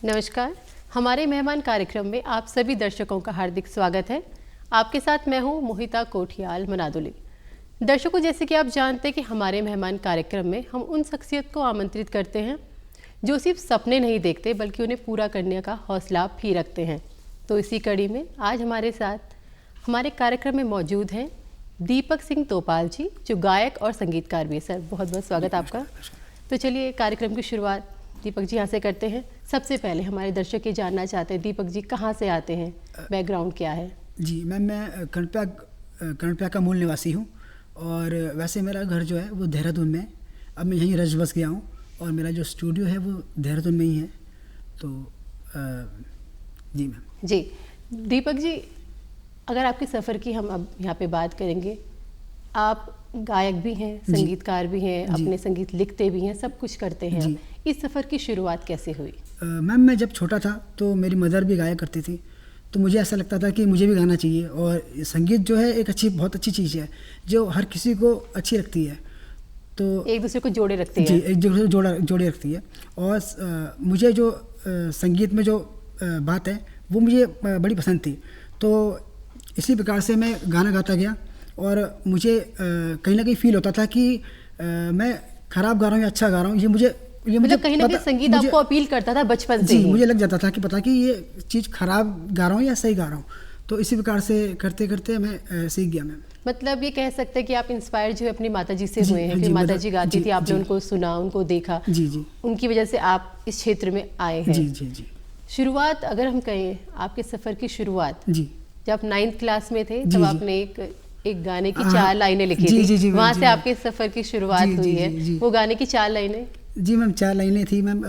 नमस्कार। हमारे मेहमान कार्यक्रम में आप सभी दर्शकों का हार्दिक स्वागत है। आपके साथ मैं हूं मोहिता कोठियाल मनादुली। दर्शकों, जैसे कि आप जानते हैं कि हमारे मेहमान कार्यक्रम में हम उन शख्सियत को आमंत्रित करते हैं जो सिर्फ सपने नहीं देखते बल्कि उन्हें पूरा करने का हौसला भी रखते हैं। तो इसी कड़ी में आज हमारे साथ हमारे कार्यक्रम में मौजूद हैं दीपक सिंह तोपाल जी, जो गायक और संगीतकार भी है। सर, बहुत बहुत स्वागत आपका। तो चलिए कार्यक्रम की शुरुआत दीपक जी यहाँ से करते हैं। सबसे पहले हमारे दर्शक ये जानना चाहते हैं दीपक जी कहाँ से आते हैं, बैकग्राउंड क्या है? जी मैम, मैं कर्णप्याग का मूल निवासी हूँ और वैसे मेरा घर जो है वो देहरादून में है। अब मैं यहीं रज बस गया हूँ और मेरा जो स्टूडियो है वो देहरादून में ही है। तो जी मैम। जी दीपक जी, अगर आपके सफ़र की हम अब यहाँ पे बात करेंगे, आप गायक भी हैं, संगीतकार भी हैं, अपने संगीत लिखते भी हैं, सब कुछ करते हैं। इस सफ़र की शुरुआत कैसे हुई? मैम, मैं जब छोटा था तो मेरी मदर भी गाया करती थी, तो मुझे ऐसा लगता था कि मुझे भी गाना चाहिए। और संगीत जो है एक बहुत अच्छी चीज़ है जो हर किसी को अच्छी लगती है। तो एक दूसरे को जोड़े रखती है। जी, एक दूसरे को जोड़े रखती है। और मुझे जो संगीत में जो बात है वो मुझे बड़ी पसंद थी। तो इसी प्रकार से मैं गाना गाता गया और मुझे कहीं ना कहीं फील होता था कि मैं ख़राब गा रहा हूँ या अच्छा गा रहा हूँ। ये मुझे मतलब कहीं ना कहीं संगीत आपको अपील करता था बचपन से ही। मुझे लग जाता था कि पता कि ये चीज़ ख़राब गा रहा हूँ या सही गा रहा हूँ। तो इसी प्रकार से करते करते मैं सीख गया। मैं मतलब ये कह सकते हैं कि आप इंस्पायर जो है अपनी माता जी से हुए हैं कि माता जी गाती थी, आपने उनको सुना, उनको देखा, जी, उनकी वजह से आप इस क्षेत्र में आए हैं। जी। शुरुआत अगर हम कहें आपके सफ़र की शुरुआत, जी, जब 9th क्लास में थे तब आपने एक गाने की 4 लाइनें लिखी थी, वहाँ से आपके सफ़र की शुरुआत हुई है। वो गाने की 4 लाइनें? जी मैम, 4 लाइनें थी मैम।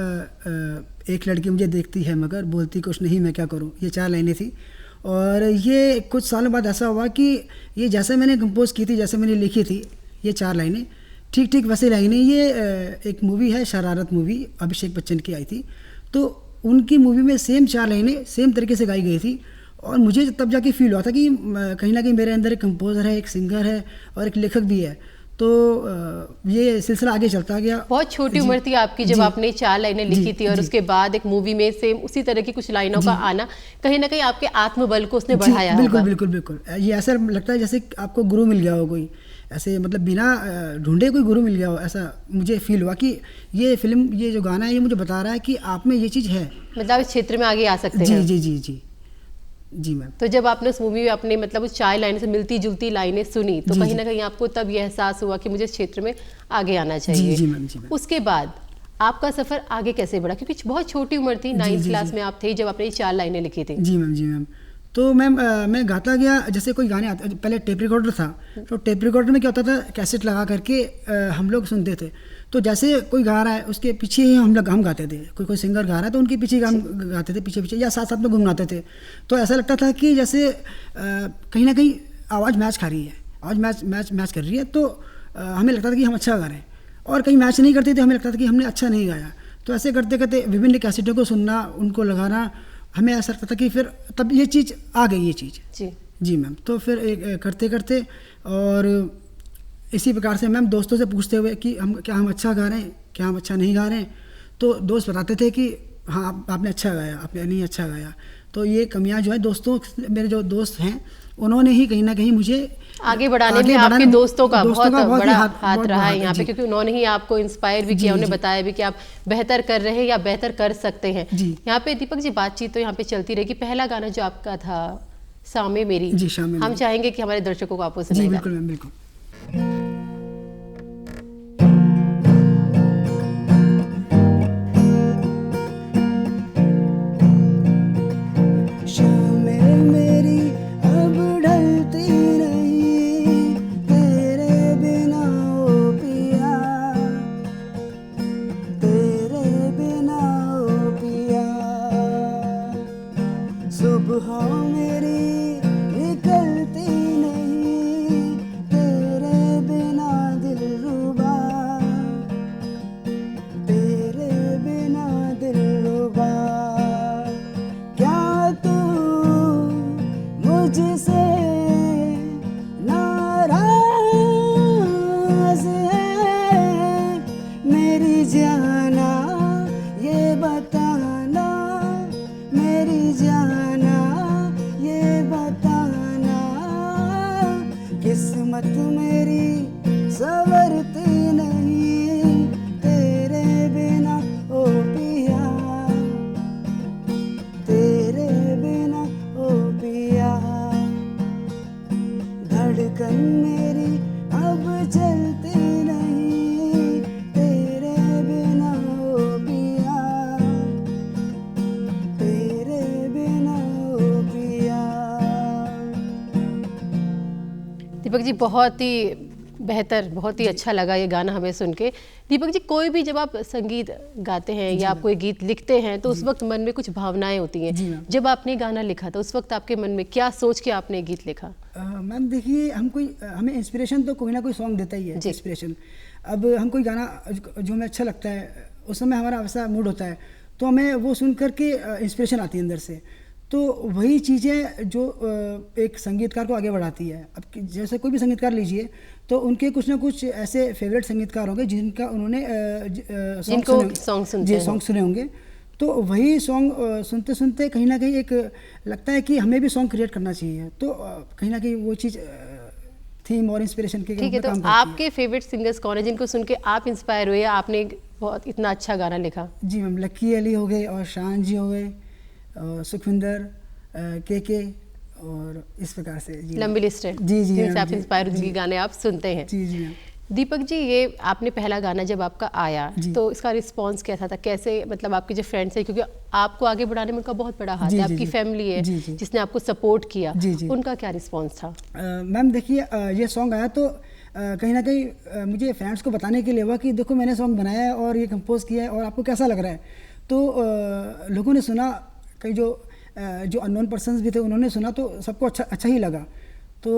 एक लड़की मुझे देखती है मगर बोलती कुछ नहीं, मैं क्या करूँ, ये 4 लाइनें थी। और ये कुछ सालों बाद ऐसा हुआ कि ये जैसे मैंने कंपोज की थी, जैसे मैंने लिखी थी ये 4 लाइनें, ठीक वैसे लाइनें ये एक मूवी है शरारत मूवी, अभिषेक बच्चन की आई थी। तो उनकी मूवी में सेम 4 लाइनें सेम तरीके से गाई गई थी। और मुझे तब जाके फील हुआ था कि कहीं ना कहीं मेरे अंदर एक कंपोज़र है, एक सिंगर है और एक लेखक भी है। तो ये सिलसिला आगे चलता गया। बहुत छोटी उम्र थी आपकी जब आपने 4 लाइनें लिखी थी और उसके बाद एक मूवी में सेम उसी तरह की कुछ लाइनों का आना कहीं ना कहीं आपके आत्मबल को उसने बढ़ाया होगा। बिल्कुल। ये ऐसा लगता है जैसे आपको गुरु मिल गया हो कोई, ऐसे मतलब बिना ढूंढे कोई गुरु मिल गया हो। ऐसा मुझे फील हुआ कि ये फिल्म, ये जो गाना है ये मुझे बता रहा है कि आप में ये चीज़ है, मतलब इस क्षेत्र में आगे आ सकते हैं। जी मैम। तो जब आपने उस मूवी में अपने मतलब उस 4 लाइनें से मिलती जुलती लाइनें सुनी तो कहीं ना कहीं आपको तब यह एहसास हुआ कि मुझे इस क्षेत्र में आगे आना चाहिए। जी मैम। उसके बाद आपका सफ़र आगे कैसे बढ़ा, क्योंकि बहुत छोटी उम्र थी, 9th क्लास में आप थे जब आपने ये 4 लाइनें लिखी थी? जी मैम। तो मैम मैं गाता गया। जैसे कोई गाने आते, पहले टेप रिकॉर्डर था, तो टेप रिकॉर्डर में क्या होता था, कैसेट लगा करके हम लोग सुनते थे। तो जैसे कोई गा रहा है उसके पीछे ही हम गाते थे। कोई सिंगर गा रहा है तो उनके पीछे हम गाते थे, पीछे या साथ में गुनगुनाते थे। तो ऐसा लगता था कि जैसे कहीं ना कहीं आवाज़ मैच खा रही है, आवाज़ मैच कर रही है। तो हमें लगता था कि हम अच्छा गा रहे हैं, और कहीं मैच नहीं करते थे, हमें लगता था कि हमने अच्छा नहीं गाया। तो ऐसे करते करते विभिन्न कैसेटों को सुनना, उनको लगाना, हमें ऐसा लगता था कि फिर तब ये चीज़ आ गई, ये चीज़। जी मैम। तो फिर करते करते और इसी प्रकार से मैम दोस्तों से पूछते हुए कि हम अच्छा गा रहे हैं, क्या हम अच्छा नहीं गा रहे हैं। तो दोस्त बताते थे कि हाँ आपने अच्छा गाया, आपने नहीं अच्छा गाया। तो ये कमियां जो है दोस्तों, मेरे जो दोस्त हैं उन्होंने ही कहीं ना कहीं मुझे आगे बढ़ाने में आपके दोस्तों का बहुत बड़ा हाथ रहा है यहाँ पे, क्योंकि उन्होंने ही आपको इंस्पायर भी किया, उन्हें बताया भी कि आप बेहतर कर रहे हैं या बेहतर कर सकते हैं। यहाँ पे दीपक जी बातचीत तो यहाँ पे चलती रहेगी। पहला गाना जो आपका था शामे मेरी, हम चाहेंगे कि हमारे दर्शकों को आप वो सुनाइएगा। बिल्कुल मैम, बिल्कुल। मेरी निकलती नहीं तेरे किस्मत मेरी संवरती नहीं तेरे बिना ओ पिया, तेरे बिना ओ पिया। धड़कन मेरी अब चलती नहीं तेरे बिना ओ पिया, तेरे बिना ओ पिया। दीपक जी बहुत ही बेहतर, बहुत ही अच्छा लगा ये गाना हमें सुन के। दीपक जी, कोई भी जब आप संगीत गाते हैं या आप कोई गीत लिखते हैं तो उस वक्त मन में कुछ भावनाएं होती हैं। जब आपने गाना लिखा था उस वक्त आपके मन में क्या सोच के आपने गीत लिखा? मैम देखिए, हमें इंस्पिरेशन तो कोई ना कोई सॉन्ग देता ही है, इंस्पिरेशन। अब हम कोई गाना जो हमें अच्छा लगता है उस समय हमारा वैसा मूड होता है तो हमें वो सुन करके इंस्पिरेशन आती है अंदर से। तो वही चीज़ें जो एक संगीतकार को आगे बढ़ाती है। अब जैसे कोई भी संगीतकार लीजिए तो उनके कुछ ना कुछ ऐसे फेवरेट संगीतकार होंगे जिनका उन्होंने सॉन्ग सुने होंगे। तो वही सॉन्ग सुनते सुनते कहीं ना कहीं एक लगता है कि हमें भी सॉन्ग क्रिएट करना चाहिए। तो कहीं ना कहीं वो चीज़ थीम और इंस्पिरेशन के ठीक है। तो आपके फेवरेट सिंगर्स कौन है जिनको सुन के आप इंस्पायर हुए, आपने बहुत इतना अच्छा गाना लिखा? जी मैम, लक्की अली हो गए और शान जी हो गए, सुखविंदर, के और इस प्रकार से लंबी लिस्ट है जी जिनसे आप इंस्पायर जिनके गाने आप सुनते हैं। जी जी। दीपक जी, ये आपने पहला गाना जब आपका आया तो इसका रिस्पांस कैसा था? कैसे, मतलब आपके जो फ्रेंड्स हैं, क्योंकि आपको आगे बढ़ाने में उनका बहुत बड़ा हाथ है, आपकी फैमिली है जिसने आपको सपोर्ट किया, उनका क्या रिस्पांस था? मैम देखिए, ये सॉन्ग आया तो कहीं ना कहीं मुझे फ्रेंड्स को बताने के लिए हुआ कि देखो मैंने सॉन्ग बनाया है और ये कंपोज किया है और आपको कैसा लग रहा है। तो लोगों ने सुना, कई जो अननोन पर्सन्स भी थे उन्होंने सुना तो सबको अच्छा ही लगा। तो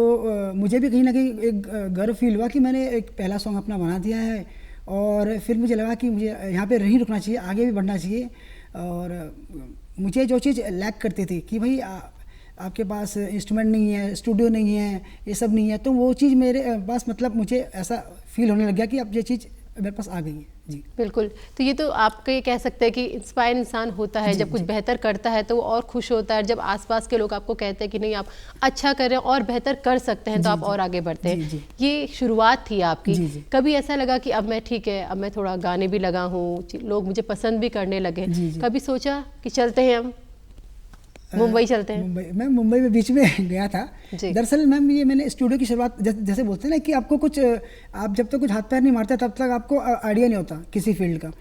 मुझे भी कहीं ना कहीं एक गर्व फील हुआ कि मैंने एक पहला सॉन्ग अपना बना दिया है। और फिर मुझे लगा कि मुझे यहाँ पे नहीं रुकना चाहिए, आगे भी बढ़ना चाहिए। और मुझे जो चीज़ लैक करती थी कि भाई आपके पास इंस्ट्रूमेंट नहीं है, स्टूडियो नहीं है, ये सब नहीं है, तो वो चीज़ मेरे पास, मतलब मुझे ऐसा फील होने लग गया कि अब ये चीज़ मेरे पास आ गई है। जी बिल्कुल। तो ये तो आप ये कह सकते हैं कि इंस्पायर इंसान होता है, जब कुछ बेहतर करता है तो वो और खुश होता है। जब आसपास के लोग आपको कहते हैं कि नहीं आप अच्छा कर रहे हैं और बेहतर कर सकते हैं तो आप और आगे बढ़ते हैं। ये शुरुआत थी आपकी। कभी ऐसा लगा कि अब मैं ठीक है, अब मैं थोड़ा गाने भी लगा हूँ, लोग मुझे पसंद भी करने लगे, कभी सोचा कि चलते हैं हम मुंबई चलते हैं? मैं मुंबई में बीच में गया था। दरअसल मैम ये मैंने स्टूडियो की शुरुआत, जैसे बोलते हैं ना कि आपको कुछ, आप जब तक कुछ हाथ पैर नहीं मारते तब तक आपको आइडिया नहीं होता किसी फील्ड का।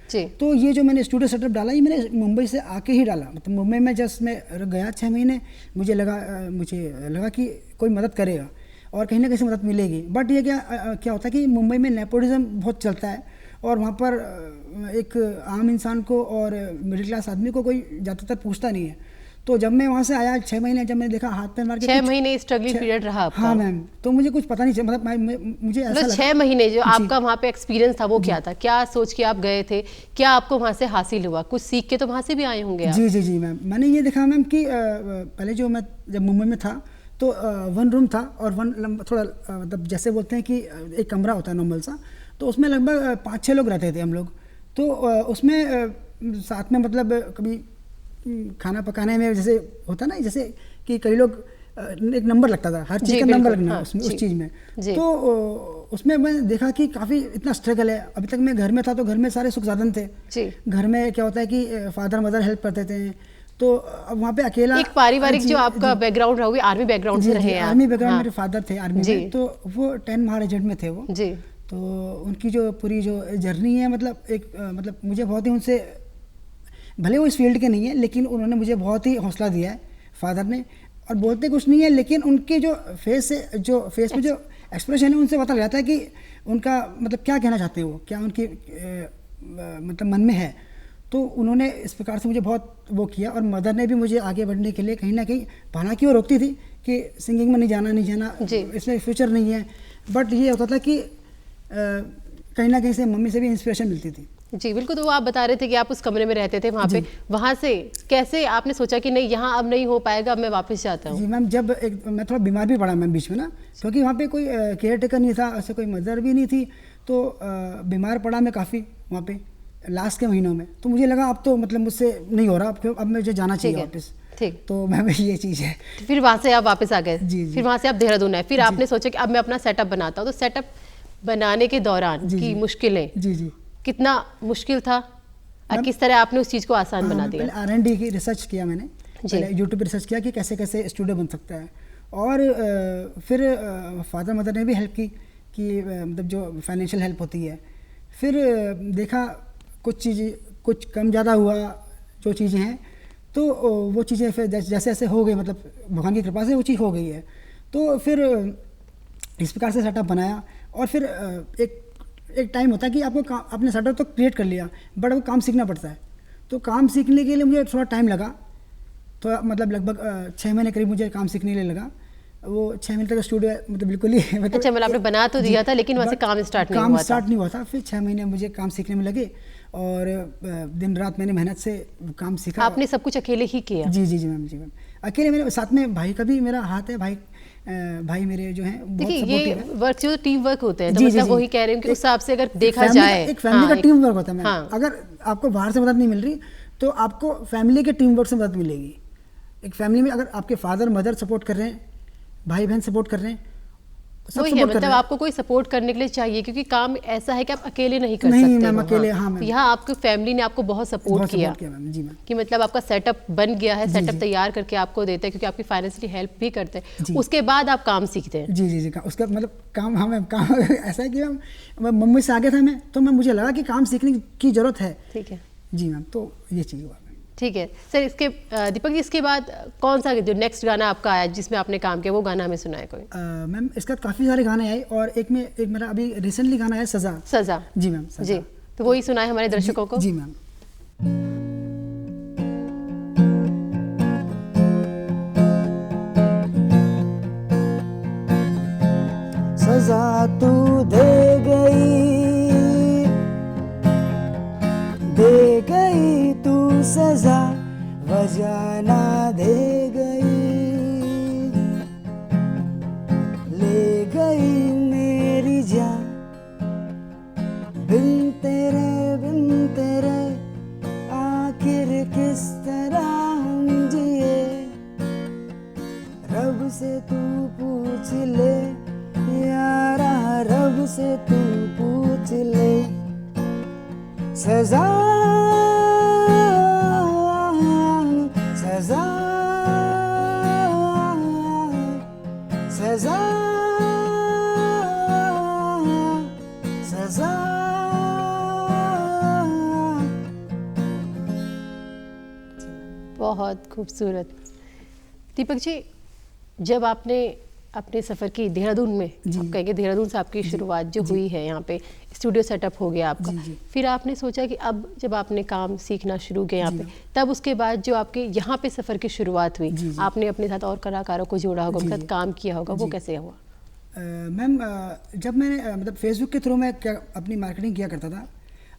तो ये जो मैंने स्टूडियो सेटअप डाला ये मैंने मुंबई से आके ही डाला। मतलब मुंबई में जस्ट मैं गया 6 महीने, मुझे लगा कि कोई मदद करेगा और कहीं ना कहीं से मदद मिलेगी। बट ये क्या होता है कि मुंबई में नेपोटिज्म बहुत चलता है और वहाँ पर एक आम इंसान को और मिडिल क्लास आदमी को कोई ज़्यादातर पूछता नहीं है। तो जब मैं वहाँ से आया 6 महीने, जब मैंने देखा हाथ पैर मार के 6 महीने स्ट्रगलिंग पीरियड रहा आपका? हाँ मैम, तो मुझे कुछ पता नहीं चला, मतलब मुझे ऐसा लगा 6 महीने जो आपका वहाँ पे एक्सपीरियंस था वो क्या था? क्या सोच के आप गए थे? क्या आपको वहाँ से हासिल हुआ? कुछ सीख के तो वहाँ से भी आए होंगे आप? जी मैम, मैंने ये देखा मैम कि पहले जो मैं जब मुंबई में था तो 1 रूम था और थोड़ा मतलब जैसे बोलते हैं कि एक कमरा होता है नॉर्मल सा, तो उसमें लगभग 5-6 लोग रहते थे हम लोग। तो उसमें साथ में मतलब कभी खाना पकाने में जैसे होता ना, जैसे कि कई लोग एक नंबर लगता था, हर चीज़ का नंबर लगना उसमें, उस चीज़ में। तो उसमें मैं देखा कि काफ़ी इतना स्ट्रगल है। अभी तक मैं घर में था तो घर में सारे सुख साधन थे। घर में क्या होता है कि फादर मदर हेल्प करते थे। तो अब वहाँ पे अकेला एक पारिवारिक जो आपका बैकग्राउंड रहा, आर्मी बैकग्राउंड से रहे हैं? आर्मी बैकग्राउंड, मेरे फादर थे आर्मी में, तो वो 10 महारेजिमेंट में थे वो। तो उनकी जो पूरी जो जर्नी है, मतलब मुझे बहुत ही उनसे, भले वो इस फील्ड के नहीं है लेकिन उन्होंने मुझे बहुत ही हौसला दिया है फादर ने। और बोलते कुछ नहीं है लेकिन उनके जो फेस में जो एक्सप्रेशन है उनसे पता लग जाता है कि उनका मतलब क्या कहना चाहते हैं वो, क्या उनकी मतलब मन में है। तो उन्होंने इस प्रकार से मुझे बहुत वो किया। और मदर ने भी मुझे आगे बढ़ने के लिए कहीं ना कहीं, हालांकि वो रोकती थी कि सिंगिंग में नहीं जाना इसमें फ्यूचर नहीं है, बट ये होता था कि कहीं ना कहीं से मम्मी से भी इंस्पिरेशन मिलती थी। जी बिल्कुल। तो आप बता रहे थे कि आप उस कमरे में रहते थे वहाँ पे, वहाँ से कैसे आपने सोचा कि नहीं यहाँ अब नहीं हो पाएगा, अब मैं वापस जाता हूँ? जी मैम, जब मैं थोड़ा बीमार भी पड़ा मैम बीच में ना, क्योंकि वहाँ पे कोई केयर टेकर नहीं था, ऐसे कोई मदर भी नहीं थी। तो बीमार पड़ा मैं काफ़ी वहाँ पे लास्ट के महीनों में। तो मुझे लगा अब तो मतलब मुझसे नहीं हो रहा, अब मुझे जाना चाहिए वापस। ठीक। तो मैम ये चीज़ है। तो फिर वहाँ से आप वापस आ गए। जी, जी। फिर वहाँ से आप देहरादून आए, फिर आपने सोचा कि अब मैं अपना सेटअप बनाता हूँ। तो सेटअप बनाने के दौरान जी, की जी। मुश्किलें, जी जी कितना मुश्किल था और किस तरह आपने उस चीज़ को आसान बना दिया? पहले R&D की रिसर्च किया मैंने, पहले यूट्यूब पर रिसर्च किया कि कैसे कैसे स्टूडियो बन सकता है, और फिर फादर मदर ने भी हेल्प की कि मतलब जो फाइनेंशियल हेल्प होती है। फिर देखा कुछ चीज़ें कुछ कम ज़्यादा हुआ जो चीज़ें हैं, तो वो चीज़ें फिर जैसे जैसे हो गई, मतलब भगवान की कृपा से वो चीज़ हो गई है। तो फिर इस प्रकार से सेटअप बनाया, और फिर एक टाइम होता है कि आपको अपने सेटअप तो क्रिएट कर लिया, बट वो काम सीखना पड़ता है। तो काम सीखने के लिए मुझे थोड़ा टाइम लगा, तो मतलब लगभग 6 महीने करीब मुझे काम सीखने के लिए लगा। वो 6 महीने तक स्टूडियो मतलब बिल्कुल ही मतलब अच्छा, मतलब आपने बना तो दिया था, लेकिन वहाँ से काम स्टार्ट नहीं हुआ था। फिर 6 महीने मुझे काम सीखने में लगे, और दिन रात मैंने मेहनत से काम सीखा। आपने सब कुछ अकेले ही किया? जी जी जी मैम, जी मैम, अकेले। मेरे साथ में भाई का भी मेरा हाथ है, भाई मेरे जो हैं देखिए ये वर्क जो टीम वर्क होते हैं, तो जी, मतलब जी, वही कह रही हूँ कि उस हिसाब से अगर देखा जाए एक फैमिली का टीम वर्क होता है मैम। हाँ। अगर आपको बाहर से मदद नहीं मिल रही, तो आपको फैमिली के टीम वर्क से मदद मिलेगी। एक फैमिली में अगर आपके फादर मदर सपोर्ट कर रहे हैं, भाई बहन सपोर्ट कर रहे हैं, सब वही है, सपोर्ट कर मतलब रहे हैं। आपको कोई सपोर्ट करने के लिए चाहिए, क्योंकि काम ऐसा है कि आप अकेले नहीं कर नहीं सकते मैम, हो। अकेले, हाँ, हाँ मैम। तो यहाँ आपकी फैमिली ने आपको बहुत सपोर्ट किया मैम। जी मैम। कि मतलब आपका सेटअप बन गया है, जी, सेटअप जी। तैयार करके आपको देते हैं, क्योंकि आपकी फाइनेंशियली हेल्प भी करते हैं। जी। उसके बाद आप काम सीखते हैं। जी जी जी, उसका मतलब काम, हाँ मैम, काम ऐसा है कि मैं मम्मी से आगे था मैं, तो मुझे लगा कि काम सीखने की ज़रूरत है। ठीक है। जी मैम, तो ये चीज़ हुआ। ठीक है सर। इसके दीपक जी, इसके बाद कौन सा जो नेक्स्ट गाना आपका आया जिसमें आपने काम किया, वो गाना हमें सुनाए कोई? मैम इसका काफ़ी सारे गाने आए, और एक मेरा अभी रिसेंटली गाना है सज़ा। सजा। जी मैम, सज़ा। जी, तो वही सुनाए हमारे दर्शकों को। जी मैम। सजा तू दे गई तू सजा, वजह ना दे गई, ले गई मेरी जान, बिन तेरे आखिर किस तरह हम जिए, रब से तू पूछ ले यारा, रब से तू पूछ ले, सजा सजा सजा सजा। बहुत खूबसूरत। दीपक जी, जब आपने अपने सफ़र की देहरादून में, आप कहेंगे देहरादून से आपकी शुरुआत जो हुई है, यहाँ पे स्टूडियो सेटअप हो गया आपका, फिर आपने सोचा कि अब जब आपने काम सीखना शुरू किया यहाँ पे, तब उसके बाद जो आपके यहाँ पे सफ़र की शुरुआत हुई, आपने अपने साथ और कलाकारों को जोड़ा होगा, उनके साथ काम किया होगा, वो कैसे हुआ? मैम जब मैंने मतलब फेसबुक के थ्रू मैं अपनी मार्केटिंग किया करता था,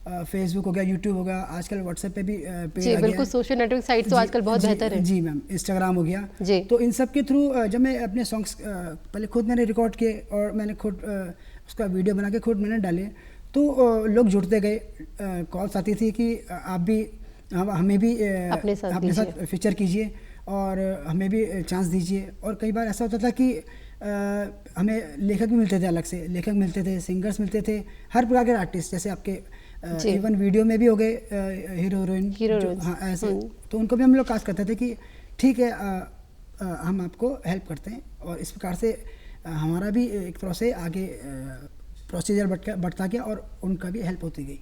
फेसबुक हो गया, यूट्यूब हो गया, आजकल व्हाट्सएप पे भी पेज आ गया। बिल्कुल, सोशल नेटवर्क साइट तो आजकल बहुत बेहतर है। जी मैम, इंस्टाग्राम हो गया जी। तो इन सब के थ्रू जब मैं अपने सॉन्ग्स पहले खुद मैंने रिकॉर्ड किए, और मैंने खुद उसका वीडियो बना के खुद मैंने डाले, तो लोग जुड़ते गए, कॉल्स आती थी कि आप भी हमें भी अपने साथ फीचर कीजिए, और हमें भी चांस दीजिए। और कई बार ऐसा होता था कि हमें लेखक भी मिलते थे, अलग से लेखक मिलते थे, सिंगर्स मिलते थे, हर प्रकार के आर्टिस्ट, जैसे आपके इवन वीडियो में भी हो गए हीरो हीरोइन, हाँ ऐसे, तो उनको भी हम लोग कास्ट करते थे कि ठीक है हम आपको हेल्प करते हैं, और इस प्रकार से हमारा भी एक तरह से आगे प्रोसीजर बढ़ता गया, और उनका भी हेल्प होती गई।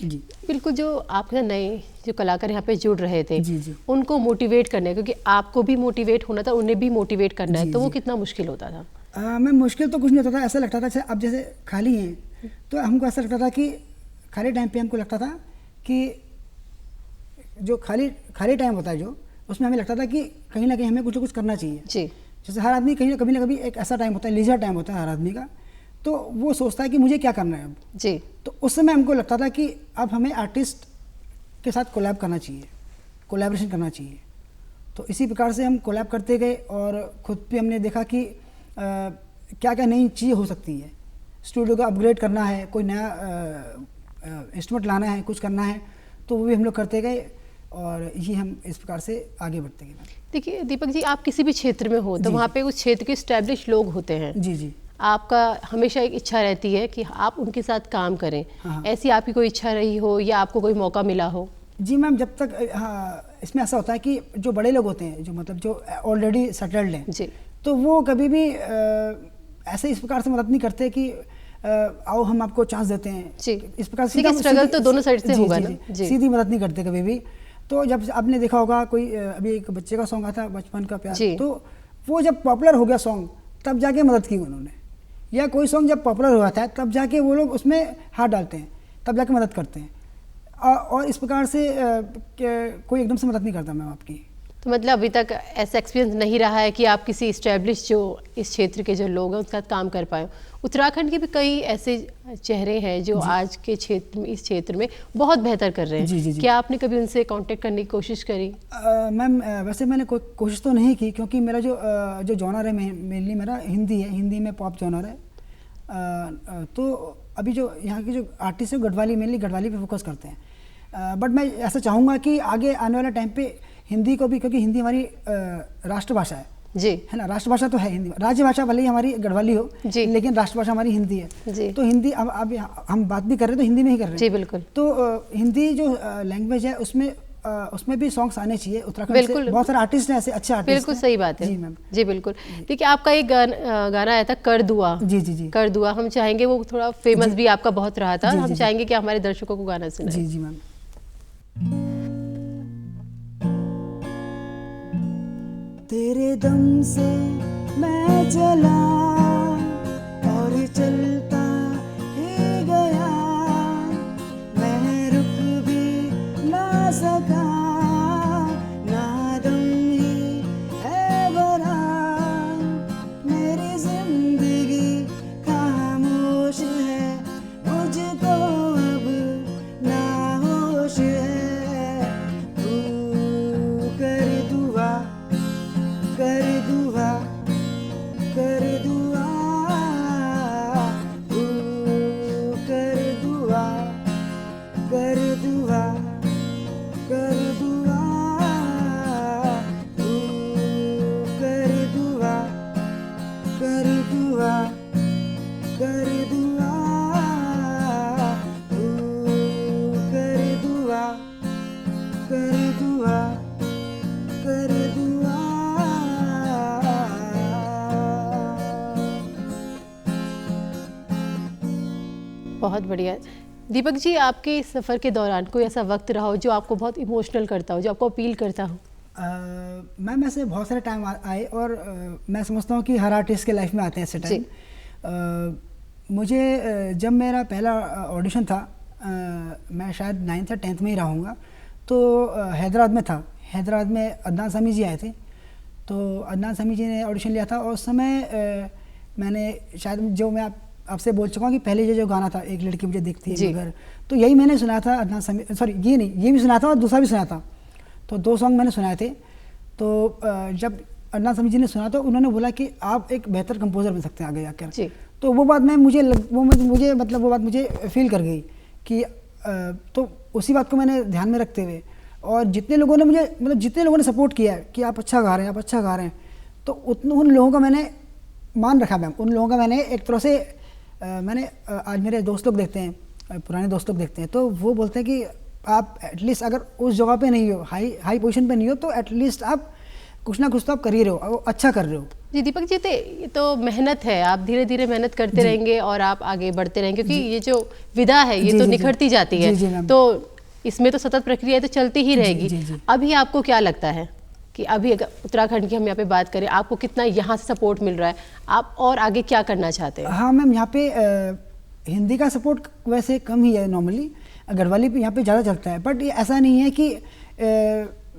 जी बिल्कुल, जो आपके नए जो कलाकार यहाँ पे जुड़ रहे थे, जी उनको मोटिवेट करना है, क्योंकि आपको भी मोटिवेट होना था, उन्हें भी मोटिवेट करना है, तो वो कितना मुश्किल होता था? मैम मुश्किल तो कुछ नहीं होता था, ऐसा लगता था अब जैसे खाली हैं, तो हमको ऐसा लगता था कि खाली टाइम पे हमको लगता था कि जो खाली टाइम होता है जो, उसमें हमें लगता था कि कहीं ना कहीं हमें कुछ ना कुछ करना चाहिए। जी। जैसे हर आदमी कहीं ना कभी एक ऐसा टाइम होता है, लीजर टाइम होता है हर आदमी का, तो वो सोचता है कि मुझे क्या करना है अब। जी। तो उस समय हमको लगता था कि अब हमें आर्टिस्ट के साथ कोलैब करना चाहिए, कोलैबोरेशन करना चाहिए। तो इसी प्रकार से हम कोलैब करते गए, और खुद भी हमने देखा कि क्या क्या नई चीज़ हो सकती है, स्टूडियो को अपग्रेड करना है, कोई नया इंस्ट्रूमेंट लाना है, कुछ करना है, तो वो भी हम लोग करते गए। और ये हम इस प्रकार से आगे बढ़ते गए। देखिए दीपक जी, आप किसी भी क्षेत्र में हो तो वहाँ पे उस क्षेत्र के एस्टेब्लिश लोग होते हैं। जी जी। आपका हमेशा एक इच्छा रहती है कि आप उनके साथ काम करें। हाँ। ऐसी आपकी कोई इच्छा रही हो या आपको कोई मौका मिला हो? जी मैम, जब तक हाँ, इसमें ऐसा होता है कि जो बड़े लोग होते हैं, जो मतलब जो ऑलरेडी सेटल्ड हैं जी, तो वो कभी भी ऐसे इस प्रकार से मदद नहीं करते कि आओ हम आपको चांस देते हैं। जी। इस प्रकार से स्ट्रगल तो दोनों साइड से होगा ना। जी। सीधी मदद नहीं करते कभी भी। तो जब आपने देखा होगा कोई अभी एक बच्चे का सॉन्ग आता बचपन का प्यार, तो वो जब पॉपुलर हो गया सॉन्ग तब जाके मदद की उन्होंने, या कोई सॉन्ग जब पॉपुलर हुआ था तब जाके वो लोग उसमें हाथ डालते हैं, तब जाके मदद करते हैं। और इस प्रकार से कोई एकदम से मदद नहीं करता मैम आपकी। तो मतलब अभी तक ऐसा एक्सपीरियंस नहीं रहा है कि आप किसी इस्टेब्लिश जो इस क्षेत्र के जो लोग हैं उनके साथ काम कर पाए। उत्तराखंड के भी कई ऐसे चेहरे हैं जो आज के क्षेत्र में, इस क्षेत्र में बहुत बेहतर कर रहे हैं। जी, जी, जी। क्या आपने कभी उनसे कांटेक्ट करने की कोशिश करी? मैम वैसे मैंने कोशिश तो नहीं की, क्योंकि मेरा जो जॉनर है मेनली मेरा हिंदी है, हिंदी में पॉप जॉनर है। तो अभी जो यहाँ के जो आर्टिस्ट है गढ़वाली, मेनली गढ़वाली पे फोकस करते हैं। बट मैं ऐसा चाहूँगा कि आगे आने वाले टाइम पे हिंदी को भी, क्योंकि हिंदी हमारी राष्ट्रभाषा है है ना, राष्ट्रभाषा तो है हिंदी, राज्यभाषा भले ही हमारी गढ़वाली हो लेकिन राष्ट्रभाषा हमारी हिंदी है। तो हिंदी अब हम बात भी कर रहे हैं तो हिंदी में ही कर रहे हैं। जी बिल्कुल। तो हिंदी जो लैंग्वेज है उसमें भी सॉन्ग्स आने चाहिए। उत्तराखंड से बहुत सारे आर्टिस्ट हैं ऐसे अच्छे आर्टिस्ट। बिल्कुल सही बात है। जी मैम। जी बिल्कुल। देखिए आपका एक गाना आया था कर दुआ। जी जी जी। कर दुआ हम चाहेंगे, वो थोड़ा फेमस भी आपका बहुत रहा था, हम चाहेंगे कि हमारे दर्शकों को गाना सुनाएं। जी जी मैम। तेरे दम से मैं चला और चलता ही गया, मैं रुक भी ना सका, ना दम ही है भरा, मेरी जिंदगी खामोश है, मुझको अब ना होश है, तू कर दुआ, कर दुआ, कर दुआ, तू कर दुआ, कर दुआ, कर दुआ, तू कर दुआ, कर दुआ, कर दुआ, तू कर दुआ, कर दुआ, कर दुआ। बहुत बढ़िया। दीपक जी, आपके इस सफ़र के दौरान कोई ऐसा वक्त रहा हो जो आपको बहुत इमोशनल करता हो, जो आपको अपील करता हो? मैम ऐसे बहुत सारे टाइम आए और मैं समझता हूँ कि हर आर्टिस्ट के लाइफ में आते हैं ऐसे टाइम। मुझे जब मेरा पहला ऑडिशन था, मैं शायद 9th या 10th में ही रहूँगा, तो हैदराबाद में था। हैदराबाद में अदनान सामी जी आए थे, तो अदनान सामी जी ने ऑडिशन लिया था। और उस समय मैंने शायद जो मैं आपसे बोल चुका हूँ कि पहले ये जो गाना था एक लड़की मुझे दिखती है मगर, तो यही मैंने सुना था अदनान सामी, सॉरी ये नहीं, ये भी सुना था और दूसरा भी सुना था। तो 2 सॉन्ग मैंने सुनाए थे। तो जब अदनान सामी जी ने सुना तो उन्होंने बोला कि आप एक बेहतर कंपोजर बन सकते हैं आगे जाकर। तो वो बात मुझे मतलब वो बात मुझे फील कर गई कि तो उसी बात को मैंने ध्यान में रखते हुए, और जितने लोगों ने मुझे मतलब जितने लोगों ने सपोर्ट किया है कि आप अच्छा गा रहे हैं, आप अच्छा गा रहे हैं, तो उन लोगों का मैंने मान रखा मैम। उन लोगों का मैंने एक तरह से मैंने आज मेरे दोस्त लोग देखते हैं, पुराने दोस्त लोग देखते हैं, तो वो बोलते हैं कि आप एटलीस्ट अगर उस जगह पे नहीं हो, हाई पोजीशन पे नहीं हो, तो एटलीस्ट आप कुछ ना कुछ तो आप कर ही रहे हो, अच्छा कर रहे हो। जी दीपक जी, ये तो मेहनत है, आप धीरे धीरे मेहनत करते रहेंगे और आप आगे बढ़ते रहेंगे, क्योंकि ये जो विधा है ये तो निखरती जाती है, तो इसमें तो सतत प्रक्रिया तो चलती ही रहेगी। अभी आपको क्या लगता है कि अभी अगर उत्तराखंड की हम यहाँ पे बात करें, आपको कितना यहाँ से सपोर्ट मिल रहा है, आप और आगे क्या करना चाहते हैं? हाँ मैम, यहाँ पे हिंदी का सपोर्ट वैसे कम ही है नॉर्मली, गढ़वाली पे यहाँ पे ज़्यादा चलता है, बट ये ऐसा नहीं है कि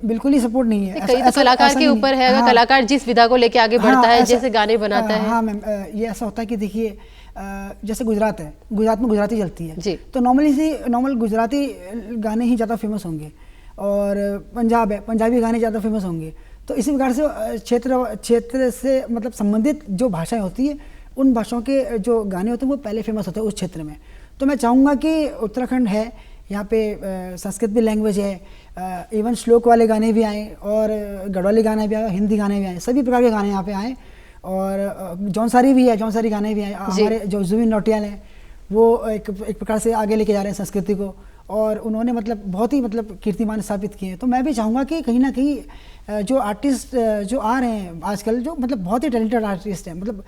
बिल्कुल ही सपोर्ट नहीं है। कई तो कलाकार के ऊपर है, अगर कलाकार जिस विधा को लेके आगे बढ़ता है, जैसे गाने बनाता है। हाँ मैम, ये ऐसा होता है कि देखिए जैसे गुजरात है, गुजरात में गुजराती चलती है, तो नॉर्मल गुजराती गाने ही ज़्यादा फेमस होंगे, और पंजाब है, पंजाबी गाने ज़्यादा फेमस होंगे। तो इसी प्रकार से क्षेत्र से मतलब संबंधित जो भाषाएं होती है, उन भाषाओं के जो गाने होते हैं वो पहले फेमस होते हैं उस क्षेत्र में। तो मैं चाहूँगा कि उत्तराखंड है यहाँ पे संस्कृत भी लैंग्वेज है, इवन श्लोक वाले गाने भी आए और गढ़वाली गाने भी आए, हिंदी गाने भी आए, सभी प्रकार के गाने यहाँ पे आए। और जौनसारी भी है, जौनसारी गाने भी आए। हमारे जो जुबिन नौटियाल हैं वो एक प्रकार से आगे लेके जा रहे हैं संस्कृति को, और उन्होंने मतलब बहुत ही मतलब कीर्तिमान स्थापित किए हैं। तो मैं भी चाहूँगा कि कहीं ना कहीं जो आर्टिस्ट जो आ रहे हैं आजकल, जो मतलब बहुत ही टैलेंटेड आर्टिस्ट हैं, मतलब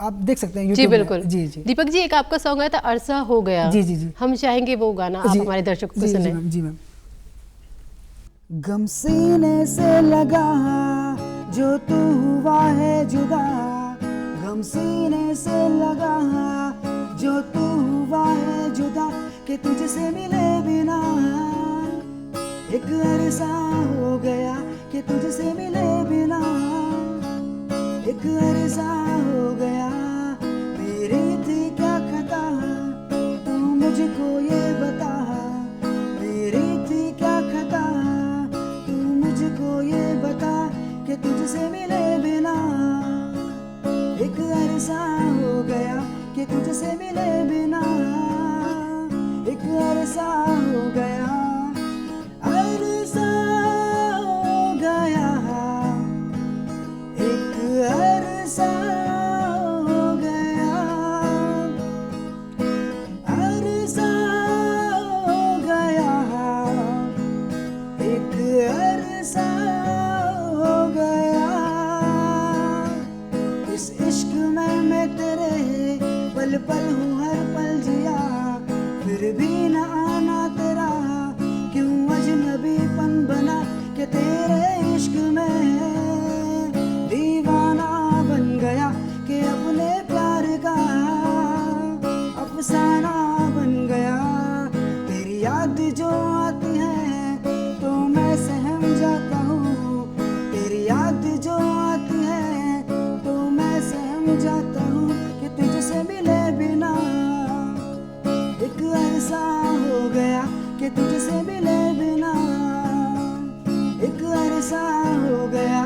आप देख सकते हैं जी YouTube में। बिल्कुल। जी जी दीपक जी, एक आपका सॉन्ग आया था अरसा हो गया, जी जी जी, हम चाहेंगे वो गाना आप जी, हमारे दर्शकों को जी, सुने। जी मैम। गम सीने से लगा जो तू हुआ है जुदा, गम सीने से लगा जो तू हुआ है जुदा, कि तुझसे मिले बिना एक अरसा हो गया, कि तुझसे मिले बिना एक अरसा हो गया। मेरी थी क्या खता तू मुझको ये बता, मेरी थी क्या खता तू मुझको ये बता, कि तुझसे मिले बिना एक अरसा हो गया, कि तुझसे मिले बिना एक अरसा हो गया, अरसा हो गया, एक अरसा हो गया, अरसा हो गया, एक अरसा हो गया। इस इश्क में मैं तेरे पल पल हूँ, हर पल जिया, फिर भी न आना तेरा क्यों अजनबीपन बना, कि तेरे इश्क में दीवाना बन गया, कि अपने प्यार का अफसाना बन गया। तेरी याद जो आती है तो मैं सहम जाता हूँ, तेरी याद जो आती है तो मैं सहम जाता हूँ, कि तुझसे मिले बिना एक अरसा हो गया, कि तुझसे मिले बिना एक अरसा हो गया।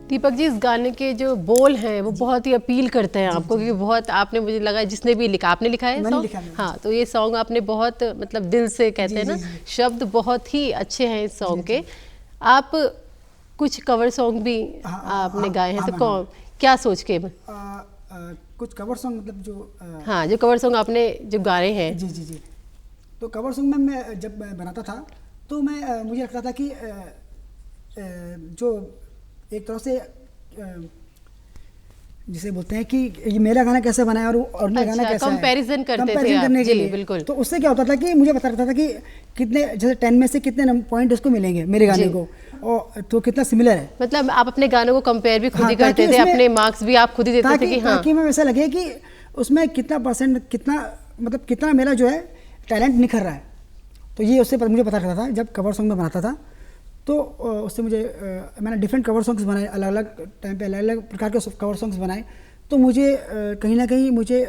दीपक जी, इस गाने के जो बोल हैं वो बहुत ही अपील करते हैं आपको, क्योंकि बहुत आपने, मुझे लगा जिसने भी लिखा, आपने लिखा है मैंने सॉन्ग? लिखा है। हाँ, तो ये सॉन्ग आपने बहुत मतलब दिल से कहते हैं ना, शब्द बहुत ही अच्छे हैं इस सॉन्ग के। आप कुछ कवर सॉन्ग भी आपने गाए हैं, तो कौन, क्या सोच के? कुछ कवर सॉन्ग मतलब जो हाँ, जो कवर सॉन्ग आपने जो गाए हैं। जी जी जी, तो कवर सॉन्ग में मैं जब बनाता था तो मैं मुझे लगता था कि जो एक तरह से जिसे बोलते हैं कि ये मेरा गाना कैसे बना है और मेरा गाना कैसा है, कंपैरिजन करते थे कंपैरिजन आप। करने के जी, लिए। बिल्कुल। तो उससे क्या होता था कि मुझे पता रहता था कि कितने, जैसे 10 में से कितने पॉइंट उसको मिलेंगे मेरे गाने को, और तो कितना सिमिलर है। मतलब आप अपने गानों को कंपेयर भी खुद ही हाँ, करते थे, अपने मार्क्स भी आप खुद ही देते थे कि हाँ, ताकि मैं वैसा लगे कि उसमें कितना परसेंट, कितना मतलब कितना मेरा जो है टैलेंट निखर रहा है। तो ये उससे मुझे पता रहता था जब कवर सॉन्ग में बनाता था। तो उससे मुझे मैंने डिफरेंट कवर सॉन्ग्स बनाए, अलग अलग टाइम पे अलग अलग प्रकार के कवर सॉन्ग्स बनाए। तो मुझे कहीं ना कहीं मुझे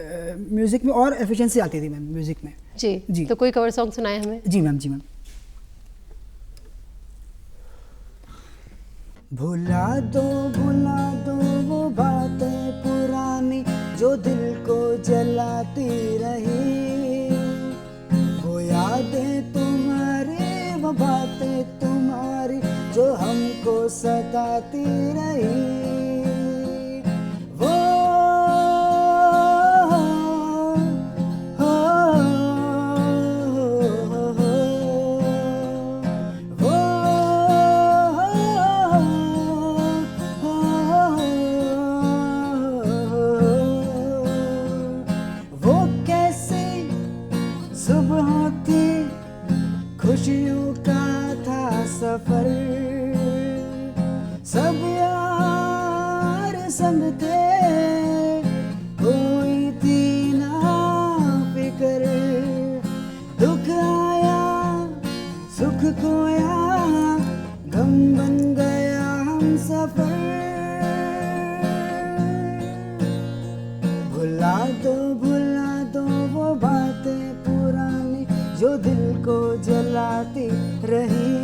म्यूज़िक में और एफिशिएंसी आती थी मैम, म्यूज़िक में। जी जी। तो कोई कवर सॉन्ग सुनाए हमें। जी मैम, जी मैम। भुला दो वो बातें पुरानी जो दिल को जलाती रही, वो यादें तुम्हारी, वो बातें तुम्हारी जो हमको सताती रही। खुशियों का था सफर, सब यार संग थे, कोई थी ना फिक्र, दुख आया सुख खोया, गम बन गया हम सफर। भुला दो वो बातें पुरानी जो दिल को जलाती रही,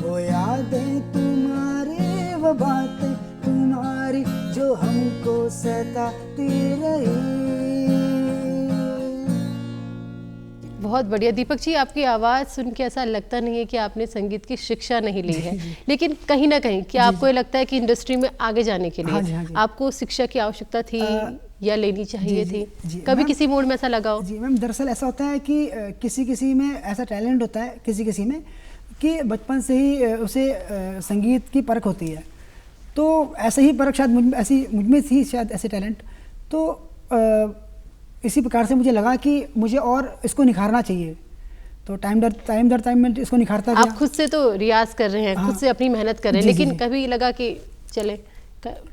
वो यादें तुम्हारी, वो बातें तुम्हारी जो हमको सताती रही। बहुत बढ़िया। दीपक जी, आपकी आवाज़ सुन के ऐसा लगता नहीं है कि आपने संगीत की शिक्षा नहीं ली है, लेकिन कहीं ना कहीं क्या आपको ये लगता है कि इंडस्ट्री में आगे जाने के लिए आपको शिक्षा की आवश्यकता थी या लेनी चाहिए थी? कभी किसी मोड़ में ऐसा लगा हो? जी मैम, दरअसल ऐसा होता है कि किसी किसी में ऐसा टैलेंट होता है, किसी किसी में कि बचपन से ही उसे संगीत की परख होती है। तो ऐसे ही परख शायद मुझ में थी, शायद ऐसे टैलेंट। तो इसी प्रकार से मुझे लगा कि मुझे और इसको निखारना चाहिए। तो टाइम दर टाइम में इसको निखारता गया। आप खुद से तो रियाज कर रहे हैं, खुद से अपनी मेहनत कर रहे हैं, लेकिन कभी लगा कि चले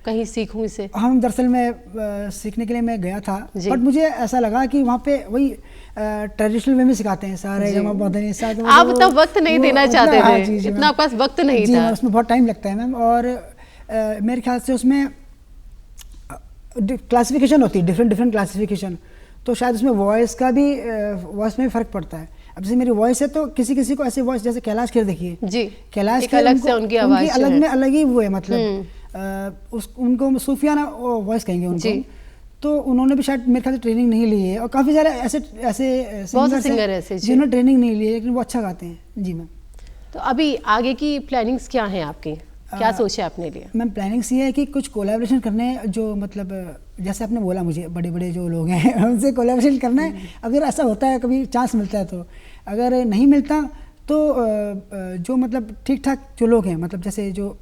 कहीं सीखूं इसे? हम दरअसल मैं सीखने के लिए मैं गया था, बट मुझे ऐसा लगा कि वहाँ पे वही ट्रेडिशनल वे में सिखाते हैं सारे जमा बदनी साथ। आप उतना वक्त नहीं देना चाहते थे, इतना आपके पास वक्त नहीं था। उसमें बहुत टाइम लगता है मैम, और मेरे ख्याल से उसमें क्लासिफिकेशन होती है, डिफरेंट क्लासिफिकेशन। तो शायद उसमें वॉइस में फ़र्क पड़ता है। अब जैसे मेरी वॉइस है तो किसी किसी को ऐसे वॉइस, जैसे कैलाश खेर देखिए जी, कैलाश खेर अलग से उनकी आवाज़ अलग में अलग ही वो है, मतलब उनको सूफियाना वॉइस कहेंगे उनको। तो उन्होंने भी शायद मेरे ख्याल से ट्रेनिंग नहीं ली है, और काफ़ी सारे ऐसे सिंगर ऐसे जिन्होंने ट्रेनिंग नहीं ली है लेकिन वो अच्छा गाते हैं। जी मैम। तो अभी आगे की प्लानिंग्स क्या हैं आपकी, क्या सोचा आपने लिए? मैम प्लानिंग्स ये है कि कुछ कोलैबोरेशन करने, जो मतलब जैसे आपने बोला मुझे बड़े बड़े जो लोग हैं उनसे कोलैबोरेशन करना है। अगर ऐसा होता है, कभी चांस मिलता है तो, अगर नहीं मिलता तो जो मतलब ठीक ठाक जो लोग हैं, मतलब जैसे जो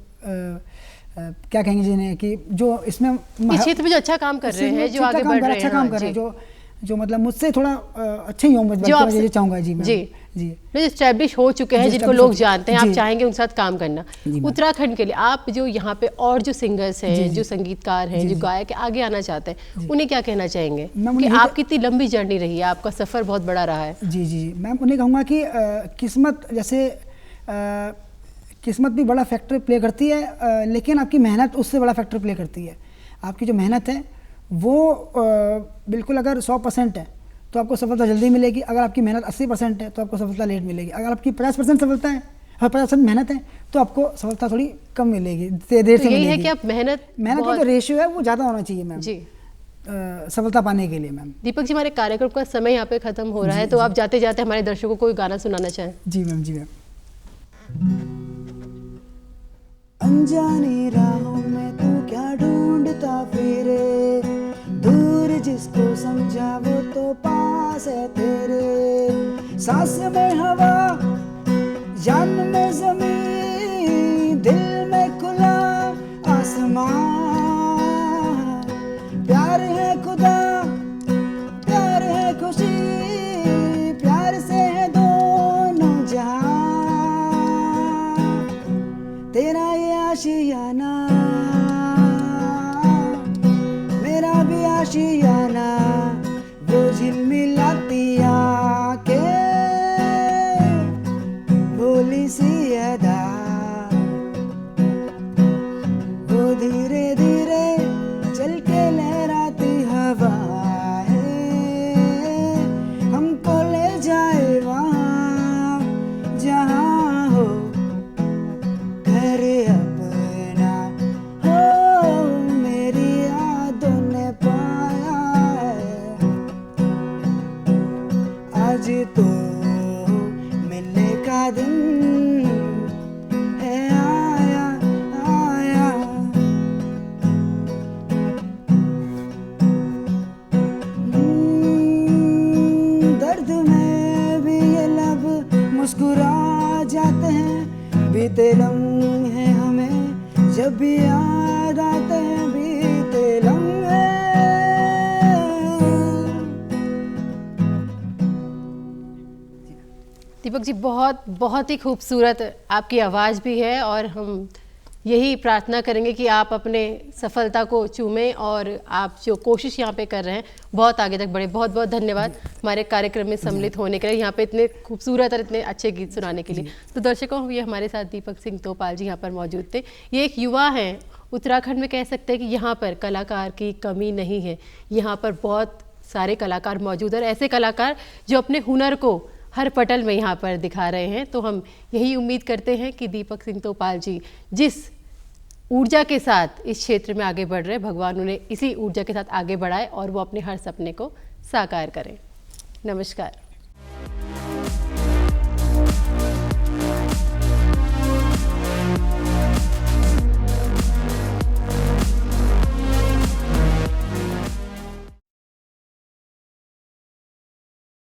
क्या कहेंगे जिन्हें, कि जो इसमें इस क्षेत्र में जो अच्छा काम कर रहे हैं, जो आगे बढ़ रहे हैं, अच्छा काम कर रहे हैं, जो मतलब मुझसे थोड़ा अच्छे ही होंगे, जो आपसे चाहूँगा। जी मैम। जी जो एस्टैब्लिश हो चुके हैं, जिनको लोग जानते हैं, आप चाहेंगे उनके साथ काम करना। उत्तराखंड के लिए आप जो यहाँ पे और जो सिंगर्स हैं, जो संगीतकार हैं, जो गायक आगे आना चाहते हैं, उन्हें क्या कहना चाहेंगे कि आपकी इतनी लंबी जर्नी रही है, आपका सफ़र बहुत बड़ा रहा है? जी मैम, उन्हें कहूँगा कि किस्मत, जैसे किस्मत भी बड़ा फैक्टर प्ले करती है, लेकिन आपकी मेहनत उससे बड़ा फैक्टर प्ले करती है। आपकी जो मेहनत है वो बिल्कुल अगर 100% है तो आपको सफलता जल्दी मिलेगी। अगर आपकी मेहनत 80% है तो आपको सफलता लेट मिलेगी। अगर आपकी 50% सफलता है और 50% मेहनत है तो आपको सफलता थोड़ी कम मिलेगी, देर से मिलेगी। है कि आप मेहनत का जो रेशियो है वो ज़्यादा होना चाहिए मैम जी, सफलता पाने के लिए। मैम दीपक जी, हमारे कार्यक्रम का समय यहाँ पे खत्म हो रहा है, तो आप जाते जाते हमारे दर्शकों को कोई गाना सुनाना चाहें? जी मैम। अनजानी राहों में तू क्या ढूंढता फिरे, दूर जिसको समझा वो तो पास है तेरे। सांस में हवा, जान में ज़मीन, दिल में खुला आसमां। प्यार है खुदा, प्यार है खुशी, प्यार से है दोनों जहां। तेरा ये आशियाना, मेरा भी आशियाना, वो झिलमिलाती आंखें, भोली सी अदा, वो धीरे धीरे चल के लहराती हवाएं, हमको ले जाए वहाँ जहाँ हो घर अपना हो। मेरी यादों ने पाया है आज तो मिलने का दिन है आया आया। दर्द में भी ये लब मुस्कुरा जाते हैं, बीते लम्हे हमें जब भी याद आते हैं, बीते लम्हे। दीपक जी, बहुत ही खूबसूरत आपकी आवाज़ भी है, और हम यही प्रार्थना करेंगे कि आप अपने सफलता को चूमें और आप जो कोशिश यहाँ पे कर रहे हैं बहुत आगे तक बढ़े। बहुत बहुत धन्यवाद हमारे कार्यक्रम में सम्मिलित होने के लिए, यहाँ पे इतने खूबसूरत और इतने अच्छे गीत सुनाने के लिए। तो दर्शकों, ये हमारे साथ दीपक सिंह तोपाल जी यहाँ पर मौजूद थे। ये एक युवा हैं, उत्तराखंड में कह सकते हैं कि यहाँ पर कलाकार की कमी नहीं है। यहाँ पर बहुत सारे कलाकार मौजूद हैं, ऐसे कलाकार जो अपने हुनर को हर पटल में यहाँ पर दिखा रहे हैं। तो हम यही उम्मीद करते हैं कि दीपक सिंह तोपाल जी जिस ऊर्जा के साथ इस क्षेत्र में आगे बढ़ रहे हैं, भगवान उन्हें इसी ऊर्जा के साथ आगे बढ़ाए और वो अपने हर सपने को साकार करें। नमस्कार।